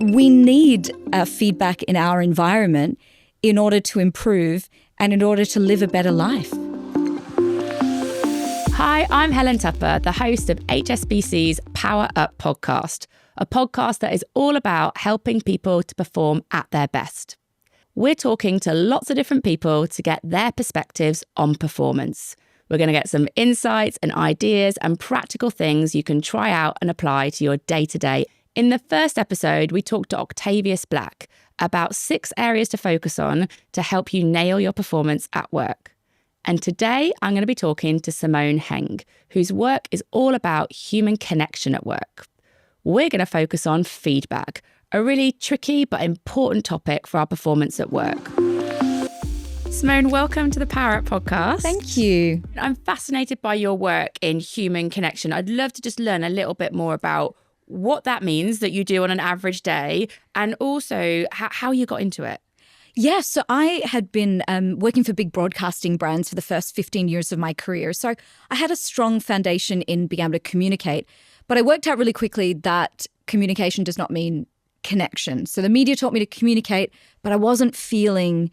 we need feedback in our environment in order to improve and in order to live a better life. Hi, I'm Helen Tupper, the host of HSBC's Power Up podcast, a podcast that is all about helping people to perform at their best. We're talking to lots of different people to get their perspectives on performance. We're going to get some insights and ideas and practical things you can try out and apply to your day-to-day. In the first episode, we talked to Octavius Black about 6 areas to focus on to help you nail your performance at work. And today, I'm going to be talking to Simone Heng, whose work is all about human connection at work. We're going to focus on feedback, a really tricky but important topic for our performance at work. Simone, welcome to the Power Up podcast. Thank you. I'm fascinated by your work in human connection. I'd love to just learn a little bit more about what that means that you do on an average day, and also how you got into it. Yeah, so I had been working for big broadcasting brands for the first 15 years of my career. So I had a strong foundation in being able to communicate. But I worked out really quickly that communication does not mean connection. So the media taught me to communicate, but I wasn't feeling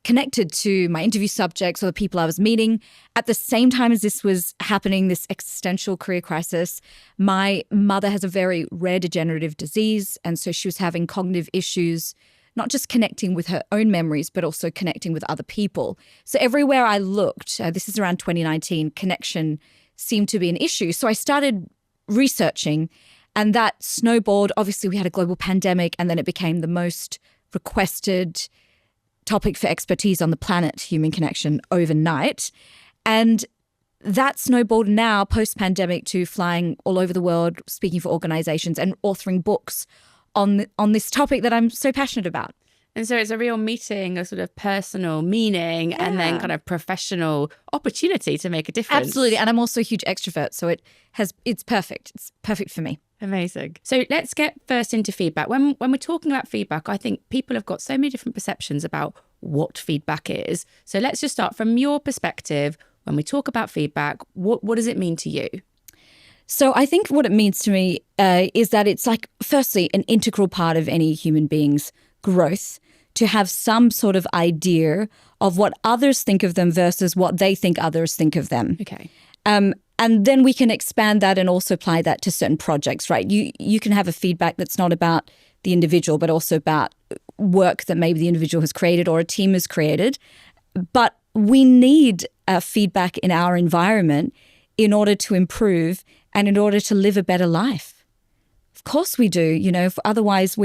connected to my interview subjects or the people I was meeting. At the same time as this was happening, this existential career crisis, my mother has a very rare degenerative disease. And so she was having cognitive issues, not just connecting with her own memories, but also connecting with other people. So everywhere I looked, this is around 2019, connection seemed to be an issue. So I started researching, and that snowballed. Obviously, we had a global pandemic, and then it became the most requested topic for expertise on the planet, human connection, overnight. And that snowballed now, post-pandemic, to flying all over the world, speaking for organizations and authoring books on this topic that I'm so passionate about. And so it's a real meeting of sort of personal meaning and then kind of professional opportunity to make a difference. Absolutely. And I'm also a huge extrovert, so it's perfect. It's perfect for me. Amazing. So let's get first into feedback. When we're talking about feedback, I think people have got so many different perceptions about what feedback is. So let's just start from your perspective. When we talk about feedback, what does it mean to you? So I think what it means to me is that it's like, firstly, an integral part of any human being's growth to have some sort of idea of what others think of them versus what they think others think of them. Okay. And then we can expand that and also apply that to certain projects, right? You can have a feedback that's not about the individual, but also about work that maybe the individual has created or a team has created. But we need feedback in our environment in order to improve and in order to live a better life. Of course we do, otherwise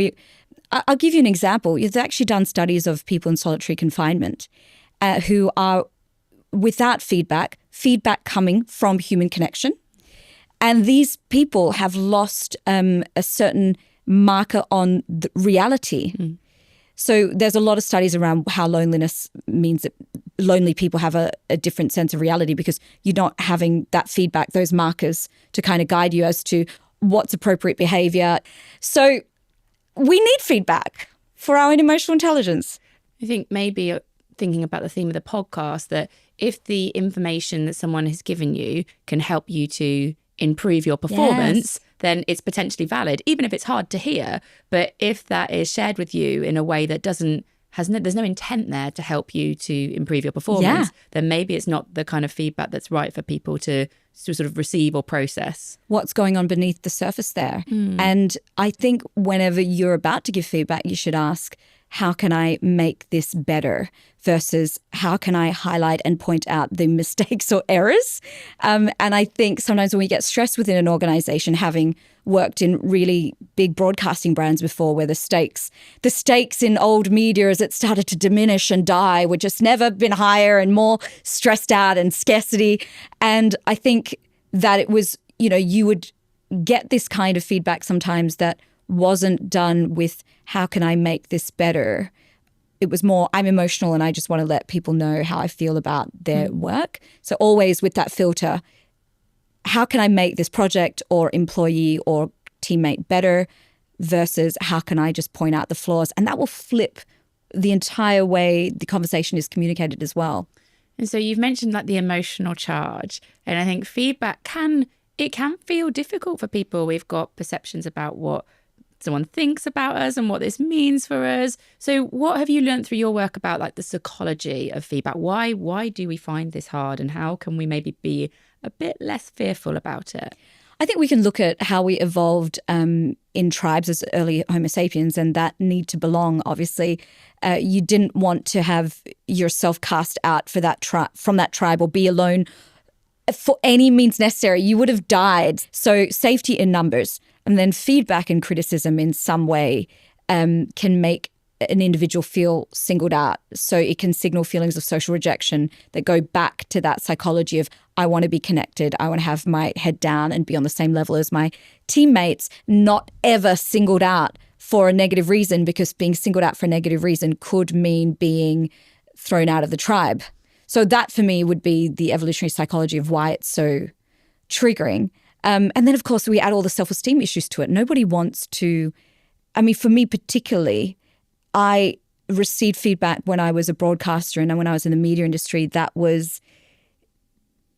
I'll give you an example. There's actually done studies of people in solitary confinement who are without feedback coming from human connection. And these people have lost a certain marker on the reality. Mm. So there's a lot of studies around how loneliness means that lonely people have a different sense of reality because you're not having that feedback, those markers to kind of guide you as to what's appropriate behavior. So we need feedback for our own emotional intelligence. I think maybe thinking about the theme of the podcast, that if the information that someone has given you can help you to improve your performance, then it's potentially valid, even if it's hard to hear. But if that is shared with you in a way that there's no intent there to help you to improve your performance, then maybe it's not the kind of feedback that's right for people to sort of receive or process. What's going on beneath the surface there? Mm. And I think whenever you're about to give feedback, you should ask, how can I make this better versus how can I highlight and point out the mistakes or errors? And I think sometimes when we get stressed within an organization, having worked in really big broadcasting brands before where the stakes in old media as it started to diminish and die were just never been higher and more stressed out and scarcity. And I think that it was, you would get this kind of feedback sometimes that wasn't done with how can I make this better. It was more, I'm emotional and I just want to let people know how I feel about their work. So always with that filter, how can I make this project or employee or teammate better versus how can I just point out the flaws? And that will flip the entire way the conversation is communicated as well. And so you've mentioned like the emotional charge, and I think feedback can feel difficult for people. We've got perceptions about what someone thinks about us and what this means for us. So what have you learned through your work about like the psychology of feedback? Why do we find this hard, and how can we maybe be a bit less fearful about it? I think we can look at how we evolved in tribes as early Homo sapiens, and that need to belong. Obviously, you didn't want to have yourself cast out for that from that tribe, or be alone for any means necessary. You would have died. So safety in numbers, and then feedback and criticism in some way can make an individual feel singled out. So it can signal feelings of social rejection that go back to that psychology of, I want to be connected. I want to have my head down and be on the same level as my teammates, not ever singled out for a negative reason, because being singled out for a negative reason could mean being thrown out of the tribe. So that for me would be the evolutionary psychology of why it's so triggering. And then, of course, we add all the self-esteem issues to it. Nobody wants to, I mean, for me particularly, I received feedback when I was a broadcaster and when I was in the media industry that was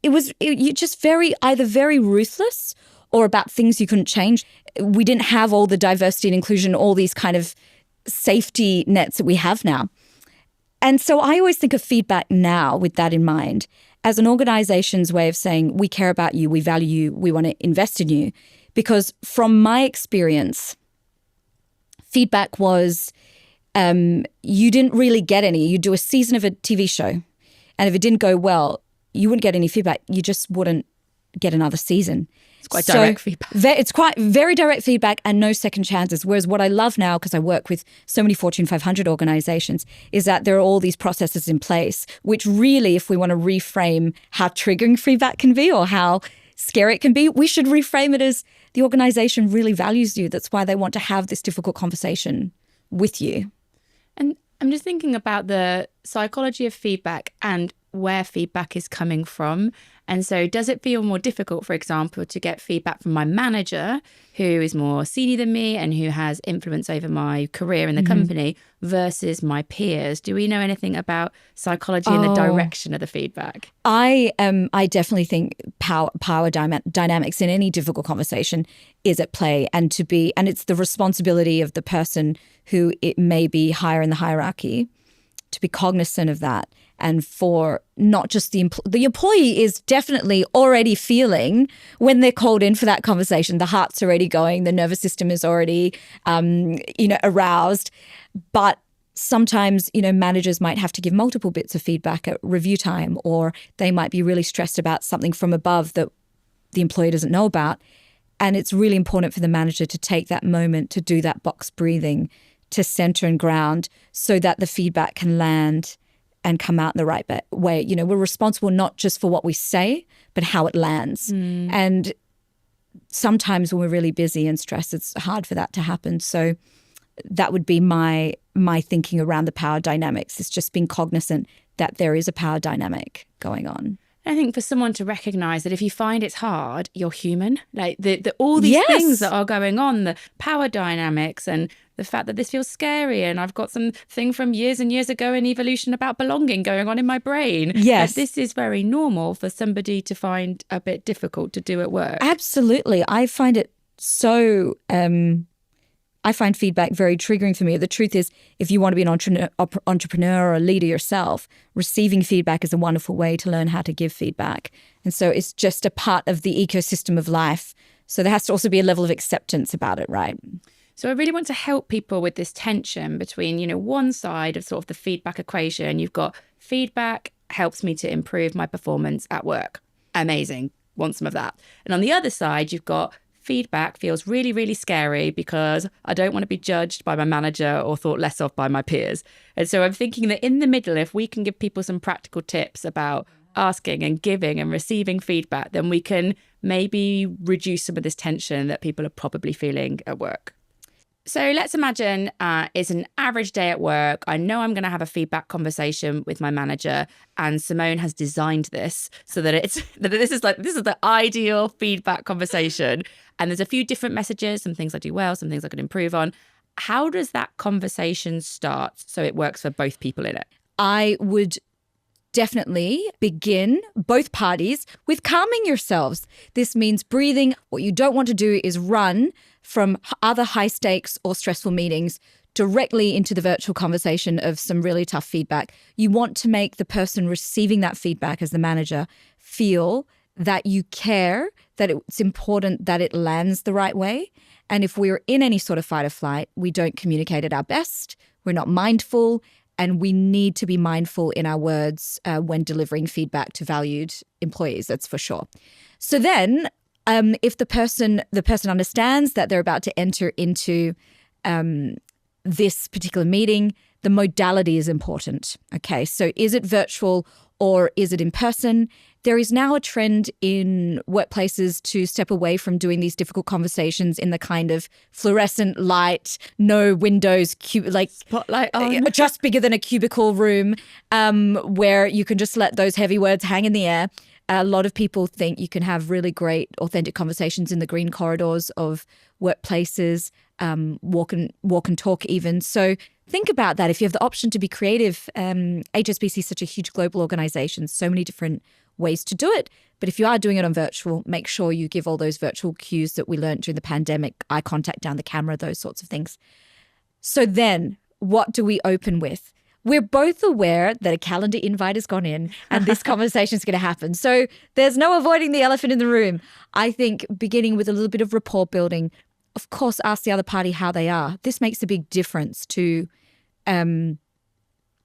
just either very ruthless or about things you couldn't change. We didn't have all the diversity and inclusion, all these kind of safety nets that we have now. And so I always think of feedback now with that in mind as an organization's way of saying, we care about you, we value you, we want to invest in you. Because from my experience, feedback was, you didn't really get any. You do a season of a TV show, and if it didn't go well, you wouldn't get any feedback. You just wouldn't get another season. It's quite direct feedback. It's quite very direct feedback and no second chances. Whereas what I love now, because I work with so many Fortune 500 organizations, is that there are all these processes in place, which really, if we want to reframe how triggering feedback can be or how scary it can be, we should reframe it as the organization really values you. That's why they want to have this difficult conversation with you. And I'm just thinking about the psychology of feedback and where feedback is coming from. And so does it feel more difficult, for example, to get feedback from my manager, who is more senior than me and who has influence over my career in the company, versus my peers? Do we know anything about psychology and the direction of the feedback? I definitely think power dynamics in any difficult conversation is at play, and it's the responsibility of the person who it may be higher in the hierarchy to be cognizant of that. And for not just the employee is definitely already feeling when they're called in for that conversation, the heart's already going, the nervous system is already, aroused. But sometimes, managers might have to give multiple bits of feedback at review time, or they might be really stressed about something from above that the employee doesn't know about. And it's really important for the manager to take that moment to do that box breathing, to center and ground, so that the feedback can land and come out in the right way. We're responsible not just for what we say, but how it lands. And sometimes when we're really busy and stressed, it's hard for that to happen. So that would be my thinking around the power dynamics. It's just being cognizant that there is a power dynamic going on. I think for someone to recognize that if you find it's hard, you're human. Like all these things that are going on, the power dynamics and the fact that this feels scary, and I've got something from years and years ago in evolution about belonging going on in my brain. Yes. This is very normal for somebody to find a bit difficult to do at work. Absolutely. I find it so... I find feedback very triggering for me. The truth is, if you want to be an entrepreneur or a leader yourself, receiving feedback is a wonderful way to learn how to give feedback. And so it's just a part of the ecosystem of life. So there has to also be a level of acceptance about it, right? So I really want to help people with this tension between, one side of sort of the feedback equation. You've got feedback helps me to improve my performance at work. Amazing. Want some of that. And on the other side, you've got feedback feels really, really scary because I don't want to be judged by my manager or thought less of by my peers. And so I'm thinking that in the middle, if we can give people some practical tips about asking and giving and receiving feedback, then we can maybe reduce some of this tension that people are probably feeling at work. So let's imagine it's an average day at work. I know I'm going to have a feedback conversation with my manager, and Simone has designed this so that this is the ideal feedback conversation. And there's a few different messages, some things I do well, some things I could improve on. How does that conversation start so it works for both people in it? I would definitely begin, both parties, with calming yourselves. This means breathing. What you don't want to do is run from other high stakes or stressful meetings directly into the virtual conversation of some really tough feedback. You want to make the person receiving that feedback as the manager feel that you care, that it's important that it lands the right way. And if we're in any sort of fight or flight, we don't communicate at our best, we're not mindful, and we need to be mindful in our words when delivering feedback to valued employees, that's for sure. So then if the person understands that they're about to enter into this particular meeting, the modality is important. Okay, so is it virtual or is it in person? There is now a trend in workplaces to step away from doing these difficult conversations in the kind of fluorescent light, no windows, spotlight on, just bigger than a cubicle room, where you can just let those heavy words hang in the air. A lot of people think you can have really great, authentic conversations in the green corridors of workplaces, walk and talk even. So think about that. If you have the option to be creative, HSBC is such a huge global organization, so many different ways to do it. But if you are doing it on virtual, make sure you give all those virtual cues that we learned during the pandemic, eye contact down the camera, those sorts of things. So then what do we open with? We're both aware that a calendar invite has gone in and this conversation is going to happen. So there's no avoiding the elephant in the room. I think beginning with a little bit of rapport building, of course, ask the other party how they are. This makes a big difference to how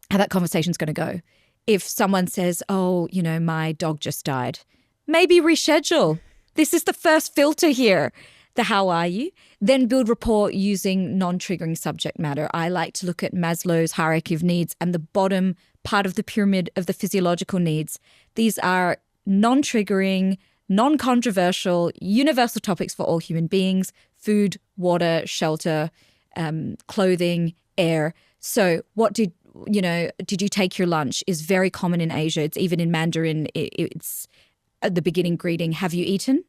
that conversation is going to go. If someone says, oh, my dog just died, maybe reschedule. This is the first filter here. The how are you? Then build rapport using non-triggering subject matter. I like to look at Maslow's hierarchy of needs and the bottom part of the pyramid of the physiological needs. These are non-triggering, non-controversial, universal topics for all human beings: food, water, shelter, clothing, air. So what did you take your lunch is very common in Asia. It's even in Mandarin. It's at the beginning greeting, have you eaten?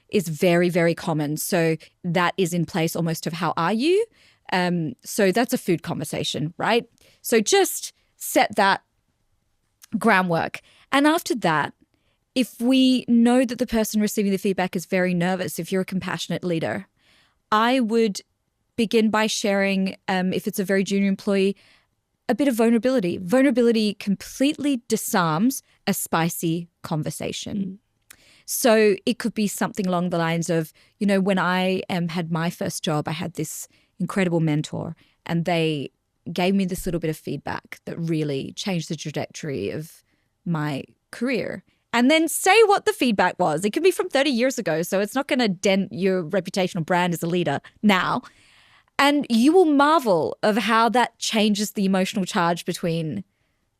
Is very, very common. So that is in place almost of how are you? So that's a food conversation, right? So just set that groundwork. And after that, if we know that the person receiving the feedback is very nervous, if you're a compassionate leader, I would begin by sharing, if it's a very junior employee, a bit of vulnerability. Vulnerability completely disarms a spicy conversation. So it could be something along the lines of, when I had my first job, I had this incredible mentor and they gave me this little bit of feedback that really changed the trajectory of my career. And then say what the feedback was. It could be from 30 years ago, so it's not going to dent your reputational brand as a leader now. And you will marvel of how that changes the emotional charge between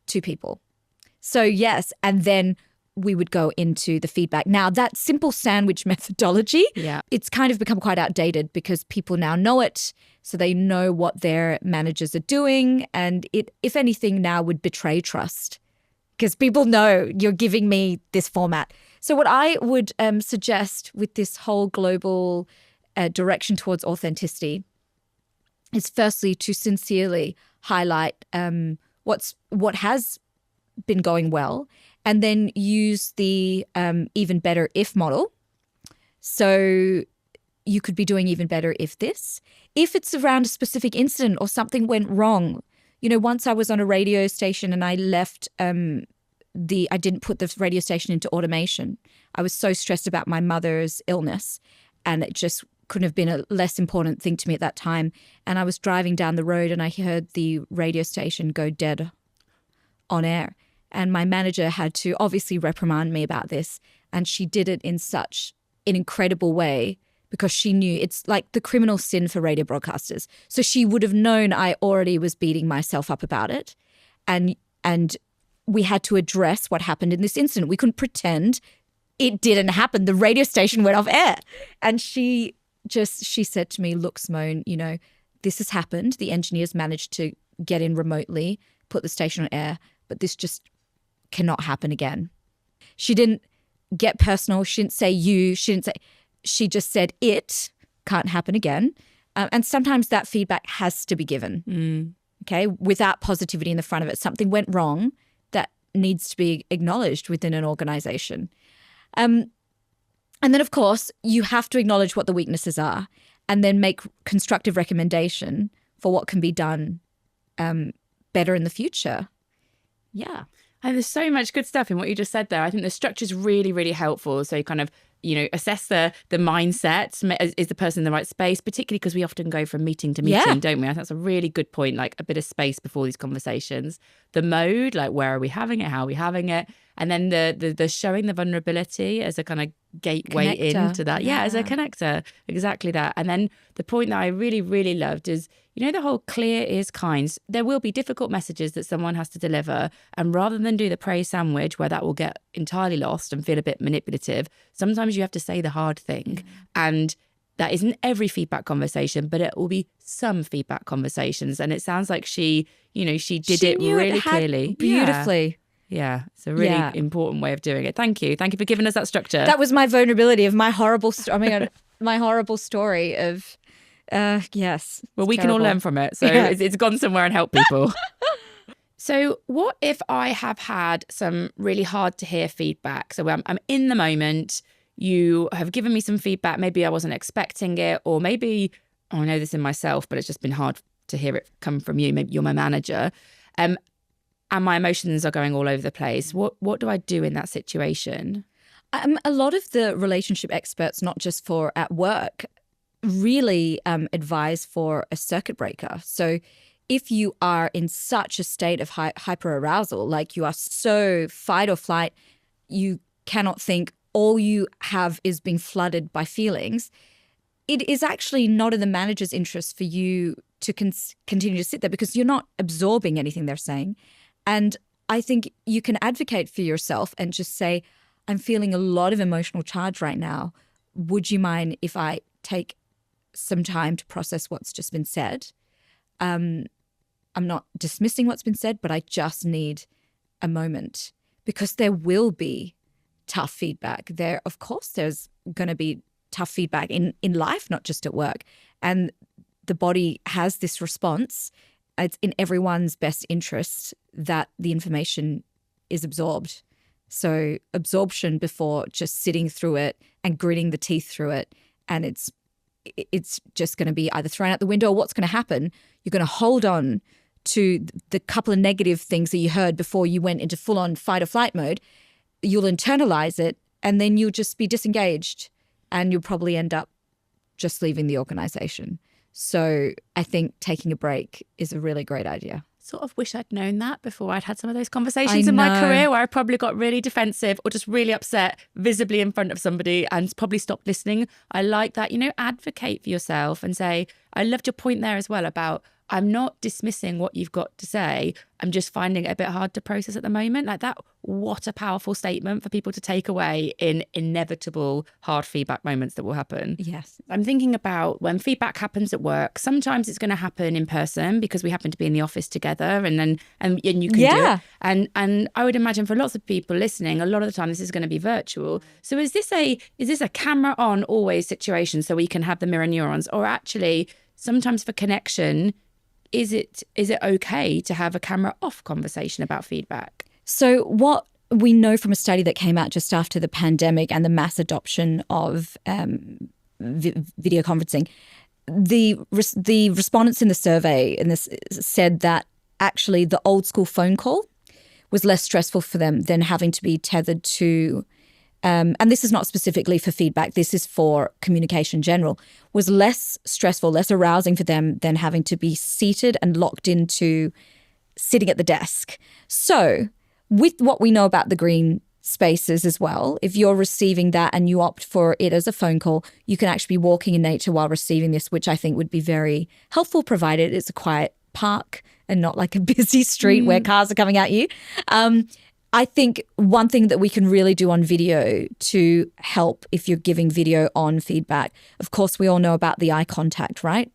two people. So yes, and then we would go into the feedback. Now, that simple sandwich methodology, it's kind of become quite outdated because people now know it, so they know what their managers are doing. And it, if anything, now would betray trust because people know you're giving me this format. So what I would suggest with this whole global direction towards authenticity is firstly to sincerely highlight what has been going well, and then use the even better if model. So you could be doing even better if this. If it's around a specific incident or something went wrong. Once I was on a radio station and I left I didn't put the radio station into automation. I was so stressed about my mother's illness and it just couldn't have been a less important thing to me at that time. And I was driving down the road and I heard the radio station go dead on air. And my manager had to obviously reprimand me about this. And she did it in such an incredible way because she knew it's like the criminal sin for radio broadcasters. So she would have known I already was beating myself up about it. And we had to address what happened in this incident. We couldn't pretend it didn't happen. The radio station went off air. And she said to me, look, Simone, this has happened. The engineers managed to get in remotely, put the station on air, but this just cannot happen again. She didn't get personal. She didn't say you. She just said it can't happen again. And sometimes that feedback has to be given, okay, without positivity in the front of it. Something went wrong that needs to be acknowledged within an organization. And then, of course, you have to acknowledge what the weaknesses are and then make constructive recommendation for what can be done better in the future. Yeah. And there's so much good stuff in what you just said there. I think the structure is really, really helpful. So you kind of, assess the mindset. Is the person in the right space? Particularly because we often go from meeting to meeting, don't we? I think that's a really good point, like a bit of space before these conversations. The mode, like where are we having it? How are we having it? And then the showing the vulnerability as a kind of gateway Connector. into that. Yeah, as a connector. Exactly that. And then the point that I really, really loved is, the whole clear is kind. There will be difficult messages that someone has to deliver. And rather than do the praise sandwich where that will get entirely lost and feel a bit manipulative, sometimes you have to say the hard thing. And that isn't every feedback conversation, but it will be some feedback conversations. And it sounds like she did it really clearly. Beautifully. Yeah, it's a really important way of doing it. Thank you. Thank you for giving us that structure. That was my vulnerability of my horrible my horrible story of, yes. Well, we can all learn from it. So it's gone somewhere and helped people. So what if I have had some really hard to hear feedback? So I'm in the moment. You have given me some feedback. Maybe I wasn't expecting it, or maybe I know this in myself, but it's just been hard to hear it come from you. Maybe you're my manager. And my emotions are going all over the place. What do I do in that situation? A lot of the relationship experts, not just for at work, really advise for a circuit breaker. So if you are in such a state of hyperarousal, like you are so fight or flight, you cannot think, all you have is being flooded by feelings, it is actually not in the manager's interest for you to continue to sit there because you're not absorbing anything they're saying. And I think you can advocate for yourself and just say, I'm feeling a lot of emotional charge right now. Would you mind if I take some time to process what's just been said? I'm not dismissing what's been said, but I just need a moment because there will be tough feedback. Of course, there's going to be tough feedback in life, not just at work. And the body has this response. It's in everyone's best interest that the information is absorbed. So absorption before just sitting through it and gritting the teeth through it. And it's just going to be either thrown out the window or what's going to happen. You're going to hold on to the couple of negative things that you heard before you went into full-on fight or flight mode. You'll internalize it and then you'll just be disengaged and you'll probably end up just leaving the organization. So I think taking a break is a really great idea. Sort of wish I'd known that before I'd had some of those conversations in my career where I probably got really defensive or just really upset visibly in front of somebody and probably stopped listening. I like that, advocate for yourself and say, I loved your point there as well about I'm not dismissing what you've got to say. I'm just finding it a bit hard to process at the moment. Like that, what a powerful statement for people to take away in inevitable hard feedback moments that will happen. Yes. I'm thinking about when feedback happens at work, sometimes it's going to happen in person because we happen to be in the office together and you can do it. And I would imagine for lots of people listening, a lot of the time this is going to be virtual. So is this a camera on always situation so we can have the mirror neurons, or actually sometimes for connection, is it okay to have a camera off conversation about feedback? So what we know from a study that came out just after the pandemic and the mass adoption of video conferencing, the respondents in the survey said that actually the old school phone call was less stressful for them than having to be tethered to and this is not specifically for feedback, this is for communication in general, was less stressful, less arousing for them than having to be seated and locked into sitting at the desk. So with what we know about the green spaces as well, if you're receiving that and you opt for it as a phone call, you can actually be walking in nature while receiving this, which I think would be very helpful provided it's a quiet park and not like a busy street where cars are coming at you. I think one thing that we can really do on video to help if you're giving video on feedback, of course, we all know about the eye contact, right?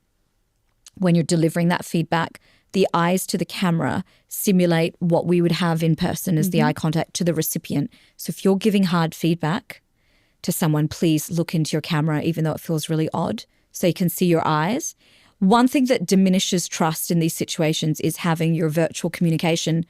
When you're delivering that feedback, the eyes to the camera simulate what we would have in person as the eye contact to the recipient. So if you're giving hard feedback to someone, please look into your camera, even though it feels really odd, so you can see your eyes. One thing that diminishes trust in these situations is having your virtual communication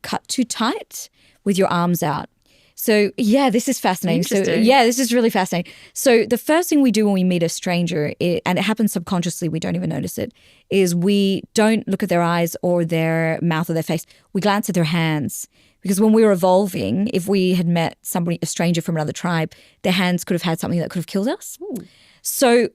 cut too tight with your arms out. So, yeah, this is fascinating. So, Interesting. yeah, this is really fascinating. So, the first thing we do when we meet a stranger, and it happens subconsciously, we don't even notice it, is we don't look at their eyes or their mouth or their face. We glance at their hands. Because when we were evolving, if we had met somebody, a stranger from another tribe, their hands could have had something that could have killed us. Ooh. So,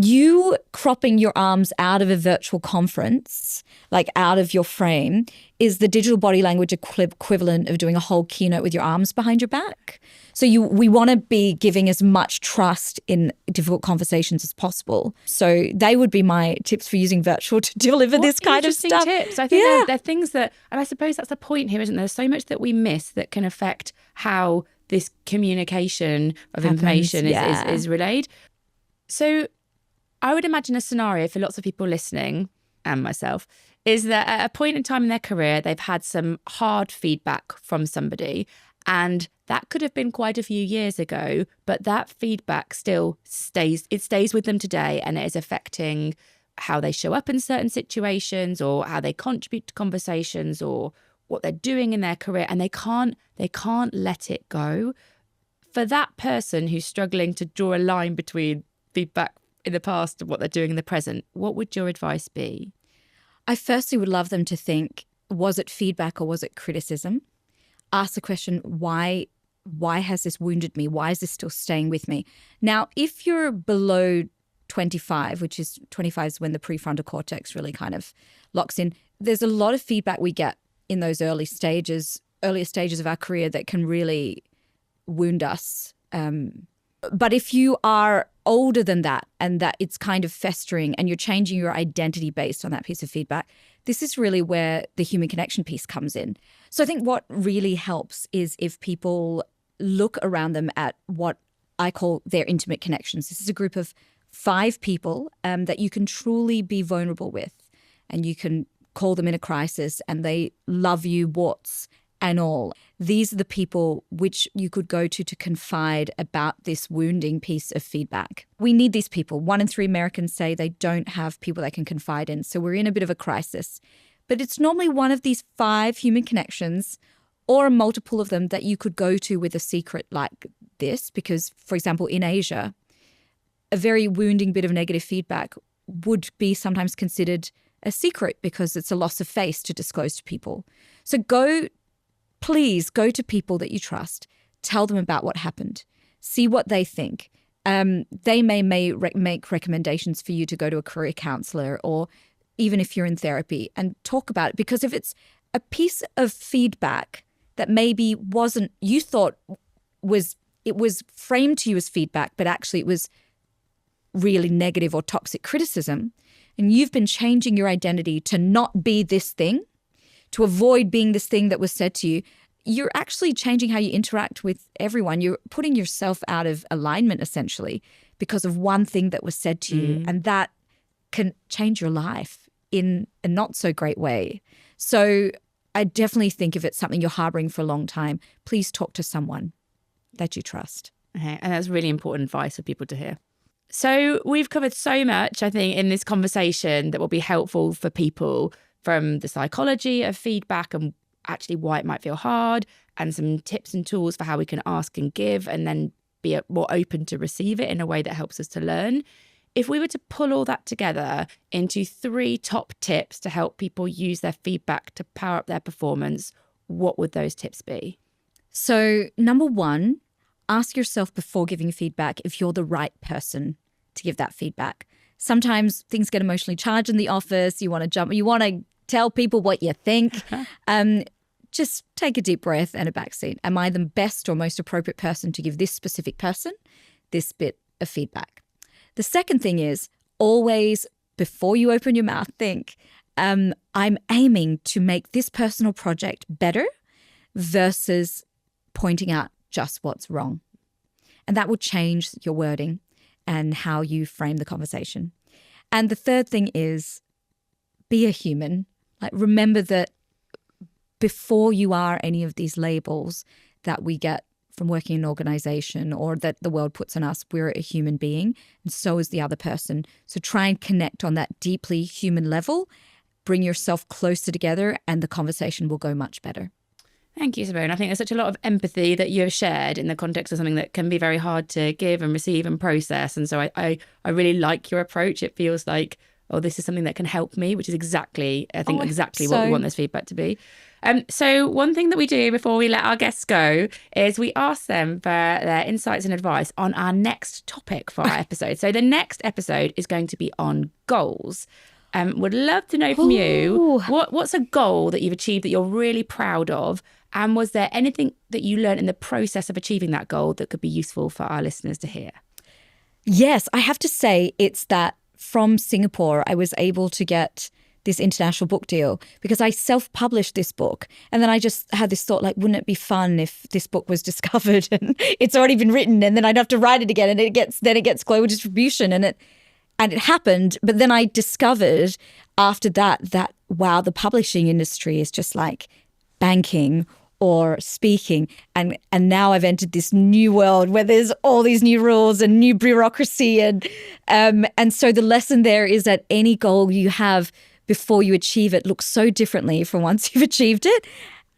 you cropping your arms out of a virtual conference, like out of your frame, is the digital body language equivalent of doing a whole keynote with your arms behind your back. So we want to be giving as much trust in difficult conversations as possible. So they would be my tips for using virtual to deliver this kind of stuff. Tips. I think they're things that, and I suppose that's the point here, isn't there? There's so much that we miss that can affect how this communication of information is relayed. So I would imagine a scenario for lots of people listening, and myself, is that at a point in time in their career, they've had some hard feedback from somebody, and that could have been quite a few years ago, but that feedback still stays with them today, and it is affecting how they show up in certain situations or how they contribute to conversations or what they're doing in their career, and they can't let it go. For that person who's struggling to draw a line between feedback in the past and what they're doing in the present, what would your advice be? I firstly would love them to think, was it feedback or was it criticism? Ask the question, why has this wounded me? Why is this still staying with me? Now, if you're below 25, which is 25 is when the prefrontal cortex really kind of locks in, there's a lot of feedback we get in those earlier stages of our career that can really wound us. But if you are older than that and that it's kind of festering and you're changing your identity based on that piece of feedback, this is really where the human connection piece comes in. So I think what really helps is if people look around them at what I call their intimate connections. This is a group of 5 people that you can truly be vulnerable with, and you can call them in a crisis and they love you, warts and all. These are the people which you could go to confide about this wounding piece of feedback. We need these people. 1 in 3 Americans say they don't have people they can confide in. So we're in a bit of a crisis. But it's normally one of these 5 human connections or a multiple of them that you could go to with a secret like this. Because, for example, in Asia, a very wounding bit of negative feedback would be sometimes considered a secret because it's a loss of face to disclose to people. So please go to people that you trust. Tell them about what happened. See what they think. They may make recommendations for you to go to a career counselor, or even if you're in therapy, and talk about it. Because if it's a piece of feedback that maybe you thought it was framed to you as feedback, but actually it was really negative or toxic criticism, and you've been changing your identity to not be this thing, to avoid being this thing that was said to you, you're actually changing how you interact with everyone. You're putting yourself out of alignment, essentially, because of one thing that was said to you. And that can change your life in a not so great way. So I definitely think if it's something you're harboring for a long time, please talk to someone that you trust. Okay. And that's really important advice for people to hear. So we've covered so much, I think, in this conversation that will be helpful for people, from the psychology of feedback and actually why it might feel hard, and some tips and tools for how we can ask and give and then be more open to receive it in a way that helps us to learn. If we were to pull all that together into 3 top tips to help people use their feedback to power up their performance, what would those tips be? So number 1, ask yourself before giving feedback if you're the right person to give that feedback. Sometimes things get emotionally charged in the office. You want to tell people what you think. Just take a deep breath and a backseat. Am I the best or most appropriate person to give this specific person this bit of feedback? The second thing is, always, before you open your mouth, think, I'm aiming to make this personal project better versus pointing out just what's wrong. And that will change your wording and how you frame the conversation. And the third thing is, be a human. Like, remember that before you are any of these labels that we get from working in an organization or that the world puts on us, we're a human being, and so is the other person. So try and connect on that deeply human level bring yourself closer together and the conversation will go much better. Thank you, Simone. I think there's such a lot of empathy that you have shared in the context of something that can be very hard to give and receive and process. And so I really like your approach. It feels like, oh, this is something that can help me, which is exactly what we want this feedback to be. So one thing that we do before we let our guests go is we ask them for their insights and advice on our next topic for our episode. So the next episode is going to be on goals. Would love to know from you, what's a goal that you've achieved that you're really proud of? And was there anything that you learned in the process of achieving that goal that could be useful for our listeners to hear? Yes, I have to say it's that from Singapore, I was able to get this international book deal because I self-published this book. And then I just had this thought, like, wouldn't it be fun if this book was discovered and it's already been written and then I'd have to write it again and it gets global distribution and it happened. But then I discovered after that, wow, the publishing industry is just like banking or speaking. And now I've entered this new world where there's all these new rules and new bureaucracy. And so the lesson there is that any goal you have before you achieve it looks so differently from once you've achieved it.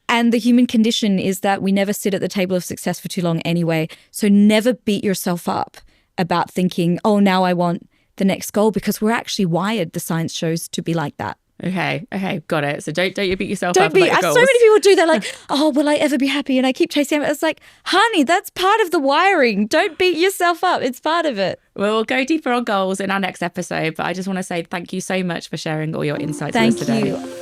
And the human condition is that we never sit at the table of success for too long anyway. So never beat yourself up about thinking, oh, now I want the next goal, because we're actually wired, the science shows, to be like that. Okay, got it. So don't you beat yourself up about your goals. So many people do that, like, oh, will I ever be happy? And I keep chasing it. It's like, honey, that's part of the wiring. Don't beat yourself up. It's part of it. We'll go deeper on goals in our next episode. But I just want to say thank you so much for sharing all your insights with us today. Thank you.